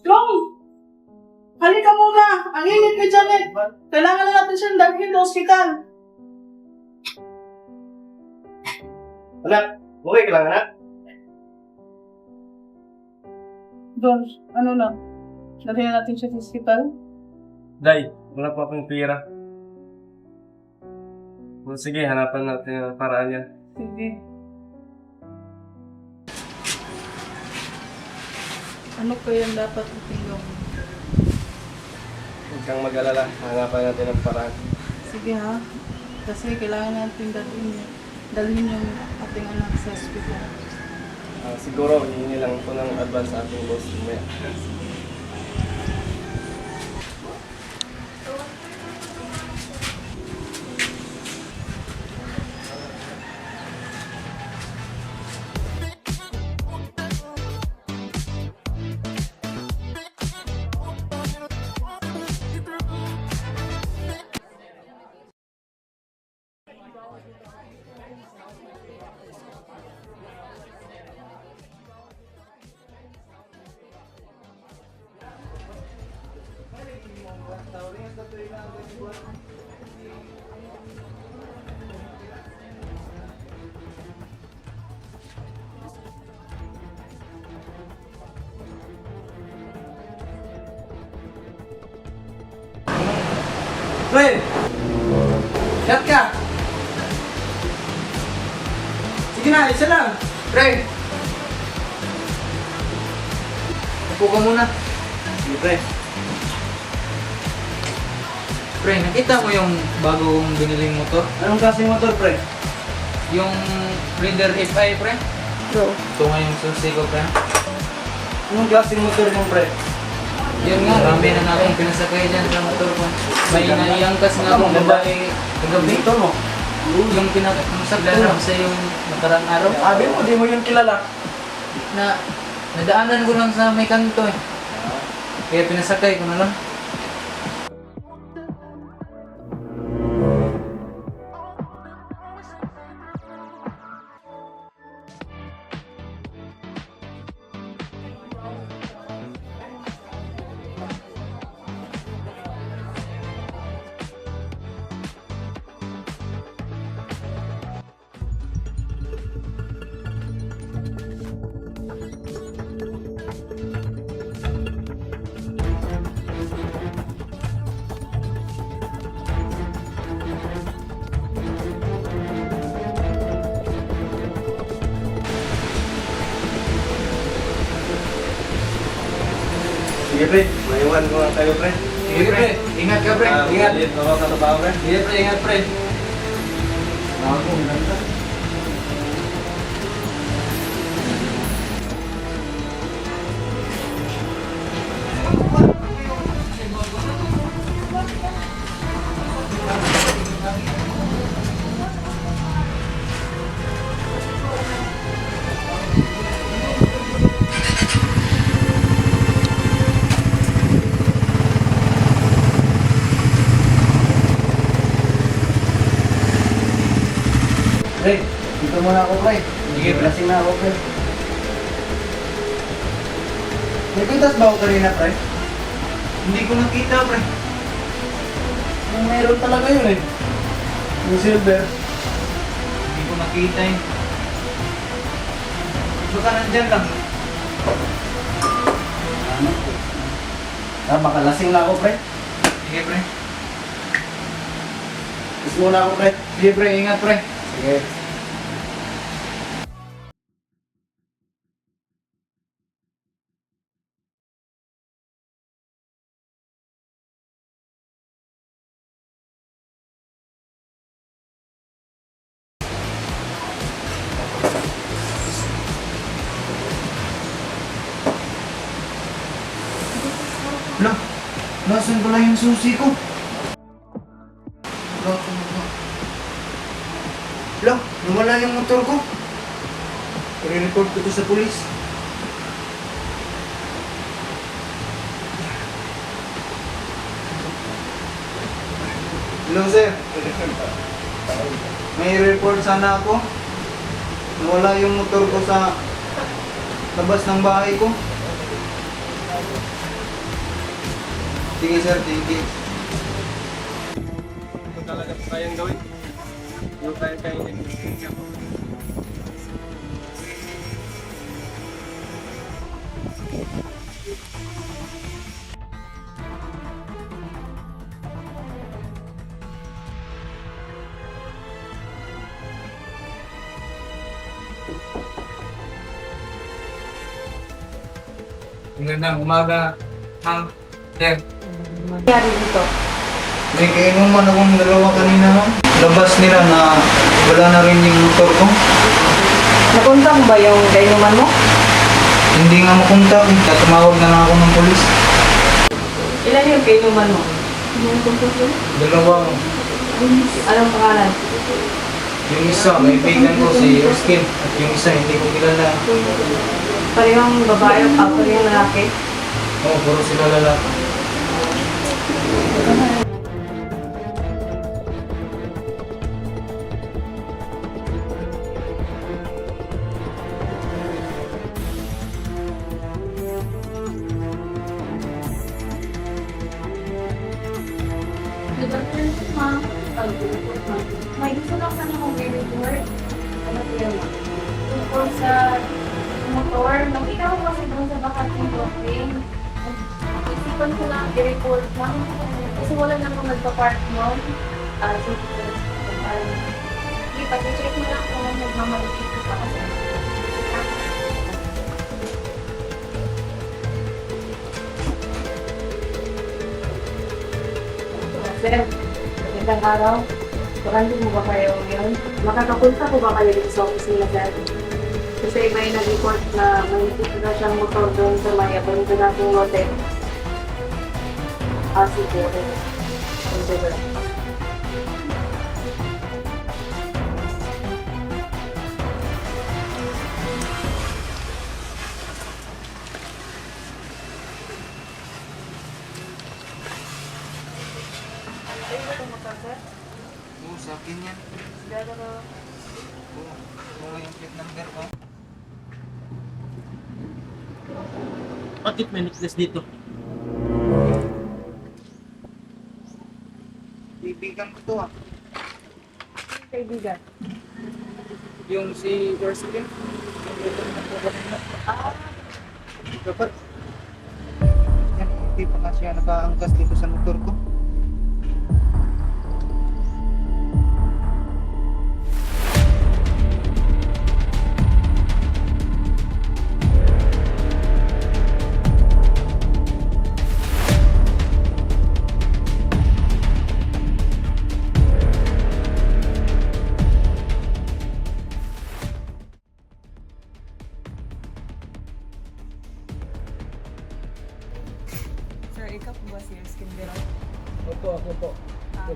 Long! Halika muna! Ang init ni Janet! Kailangan na natin siyang dalhin sa ospital. Anak, okay ka lang, anak? Don, ano na? Dalhin na natin siya sa ospital? Day, wala pa akong pira. Sige, hanapan natin ang paraan niya. Sige. Ano kaya ang dapat natin gawin? Huwag kang mag-alala, hanapan natin ang paraan. Sige ha. Kasi kailangan natin dalhin yung ating anak sa ospital. Siguro, hihingi lang po ng advance sa ating boss. Mamaya. Pre! Shot ka! Sige na, isa lang! Pre! Upo ka muna. Sige, pre. Pre, nakita mo yung bagong biniling motor? Anong klaseng motor, pre? Yung Raider FI, pre? Bro. Ito nga yung susi ko, pre. Anong klaseng motor mo, pre? Yun nga, marami na akong pinasakay dyan sa motor ko. May naiangkas nga akong babae kagabi. Motor mo? Yung pinakasagdala ko sa yung nakarang araw. Sabi mo, di mo yun kilala. Na nadaanan ko lang sa may kanto eh. Kaya pinasakay ko na lang. Sige, pre. Maiwan ko lang tayo, pre. Sige pre, ingat ka pre. Ingat. Ingat. Bawal sa trabaho, pre. Sige pre, ingat pre. Ako, ganda. Pre, dito muna ako pre. Sige, pre. Lasing na ako pre. May pintas ba ako kanina pre? Hindi ko nakita pre. Mayroon talaga yun eh. Yung silver. Hindi ko nakita eh. Baka nandyan lang. Ano? Baka lasing na ako, pre. Sige pre. Is muna ako, pre. Sige pre, ingat pre. Sige. Lah, nasan pala yung susi ko? Lah, nawala yung motor ko. I-report ko to sa pulis. Hello sir. May report sana ako. Nawala yung motor ko sa labas ng bahay ko. Sige sir, thank you. Kung talaga kayang gawin. Yung kaya-kaya din. Magandang umaga, ma'am. Sir, nangyari dito? May kainuman akong dalawa kanina ma'am. Labas nila na wala na rin yung motor ko. Napunta mo ba yung kainuman mo? Hindi nga makontak, tumawag na lang ako ng polis. Ilan yung kainuman mo? dalawa. Anong pangalan? Yung isa, kaibigan ko si Erskine. At yung isa, hindi ko kilala. Parehong babae o parehong lalaki? Oo, puro sila lalaki. Good afternoon, ma'am. May gusto lang sana kong i-report. Ano po yan, ma'am? Tungkol sa motor. Nakita ko kasi doon sa Bakating Broadway. Isipan ko lang i-report lang. Kasi wala namang nagpa-park noon. So, sige, pag-check mo lang kung nagmamalipit ko pa kasi. Sir, magandang araw. Bakante mo ba kayo ngayon? Makakapunta po ba kayo dito sa office nila, sir? Kasi may nag-report na may na siyang motor doon sa may abang sa dating lote. Siguro. Consider. Oo, sa akin yan. Oo, yung plate number ko. Bakit may necklace dito? Bibigan ko to ah. Kaibigan. Yung si Erskine. Dapat. Yan, hindi pa nga siya nakaangkas dito sa motor ko. Sir, ikaw po ba si Erskine Bero? Opo, ako po.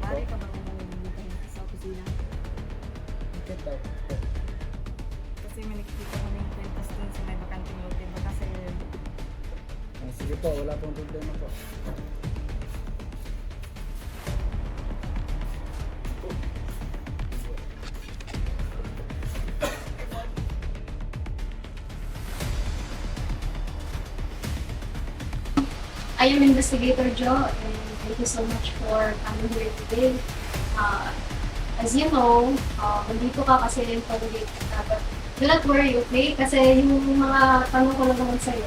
Mari ka ba kung dito sa opisina? Bakit daw? Kasi may nakikita kaming kwentas dun sa may bakanting lote. Baka sa iyo yun. Sige po, wala pong problema po. I am Investigator Joe, and thank you so much for coming here today. As you know, nandito ka kasi interrogate ka, but do not worry, okay? Kasi yung mga tanong ko lang naman sa'yo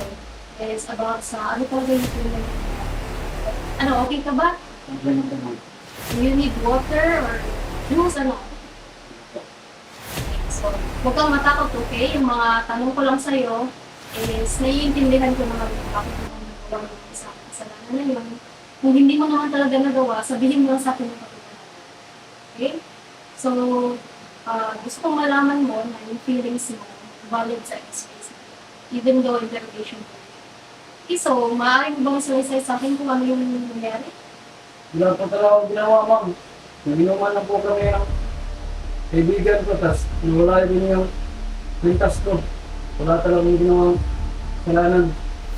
is about sa ano talaga yung feeling. Ano, okay ka ba? Do you need water or juice, ano? So, huwag kang matakot, okay? Yung mga tanong ko lang sa'yo is naiintindihan ko naman kung bakit mo nagawa yung isang kasalanan na yun. Kung hindi mo naman talaga nagawa, sabihin mo lang sa akin yung pagkakataon. Okay? So, gusto kong malaman mo na yung feelings mo valid sa space. Even though interrogation. Okay, so, maaari mo bang salaysay sa akin kung ano yung nangyari? Wala po talaga akong ginawa, ma'am. Naginuman na po kami ng kaibigan ko, tas nawala din yung kwintas ko. Wala talagang ginawang kasalanan.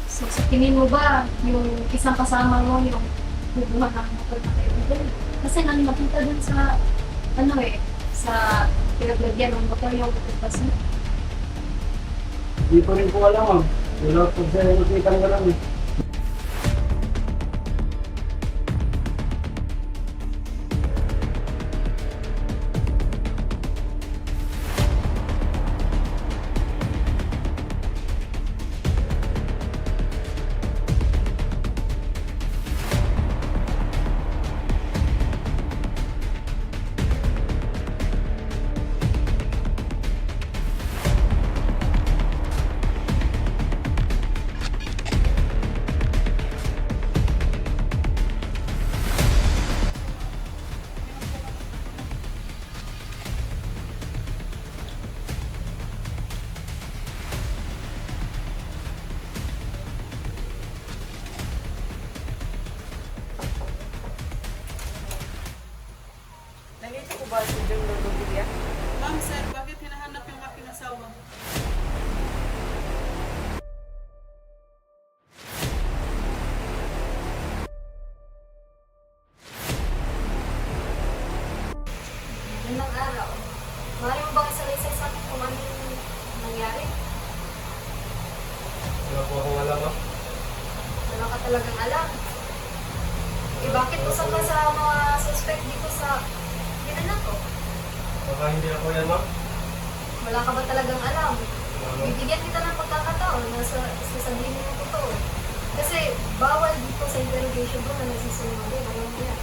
So, sa tingin mo ba, yung isang kasama mo, yung bubuhan ng motor na kaibigan? Kasi nang makita dun sa, sa pinaglagyan ng motor yung kutupas mo. Hindi ko rin po alam, ma'am. Wala po siya nakikita ko lang eh. salaysay sa akin kung ano yung nangyari. Wala po akong alam, ma'am. Wala ka talagang alam. Eh, bakit usap ka sa mga suspect dito sa ginanan ko? Baka hindi ako yan, ma'am. Wala ka ba talagang alam? Wala, ma'am. Bibigyan kita ng pagkakataon na sasabihin mo yung totoo. Kasi bawal dito sa interrogation ko na nagsisinungaling. Alam mo yan.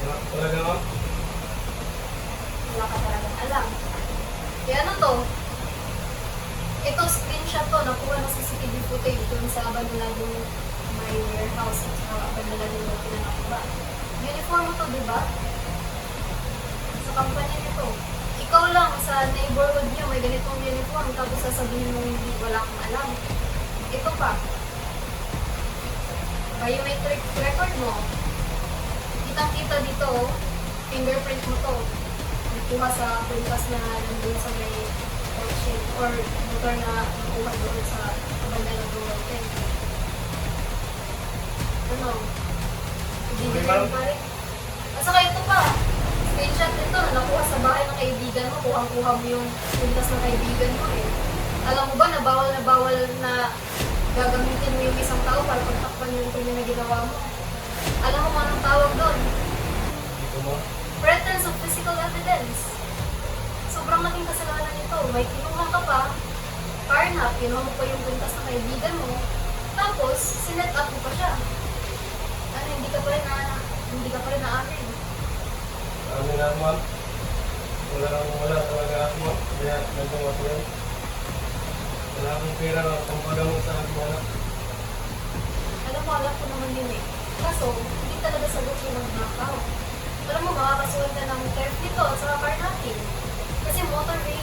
Wala talaga, ma'am. Wala ka talagang alam. Kaya ano to? Ito, screenshot to, nakuha ng CCTV footage dun sa abandoladong may warehouse at sa abandoladong may pinanakuha. Uniform mo to, di ba? Sa kampanya nito. Ikaw lang sa neighborhood niyo may ganitong uniform tapos sasabihin mo hindi wala kang alam. Ito pa. Biometric record mo. Kitang-kita dito, fingerprint mo to. Nakuha sa pintas na nandun sa may kotse or motor na nakuha doon sa banda ng hotel. Ano? Hindi Okay, na ma'am. yung pare. At saka ito pa, screenshot nito na nakuha sa bahay ng kaibigan mo, kuha mo yung pintas ng kaibigan mo eh. Alam mo ba na bawal na gagamitin mo yung isang tao para pagtakpan yung krimen na ginawa mo? Alam mo kung anong tawag doon? Dito, ma'am. Pretense of physical evidence. Sobrang laking kasalanan nito. May kinuha ka pa, carnap, kinuha mo pa yung pintas ng kaibigan mo, tapos sinet up mo pa siya. Ano, hindi ka pa rin naamin. Amin na, ma'am. Wala talaga ako, ma'am. Kaya nagawa ko yan. Wala akong pera na pampagamot sa aking anak. Alam ko naman yun eh. Kaso, hindi talaga sagot yung magnakaw. Alam mo, makakasuhan ka ng theft nito at saka carnapping. Kasi motor vehicle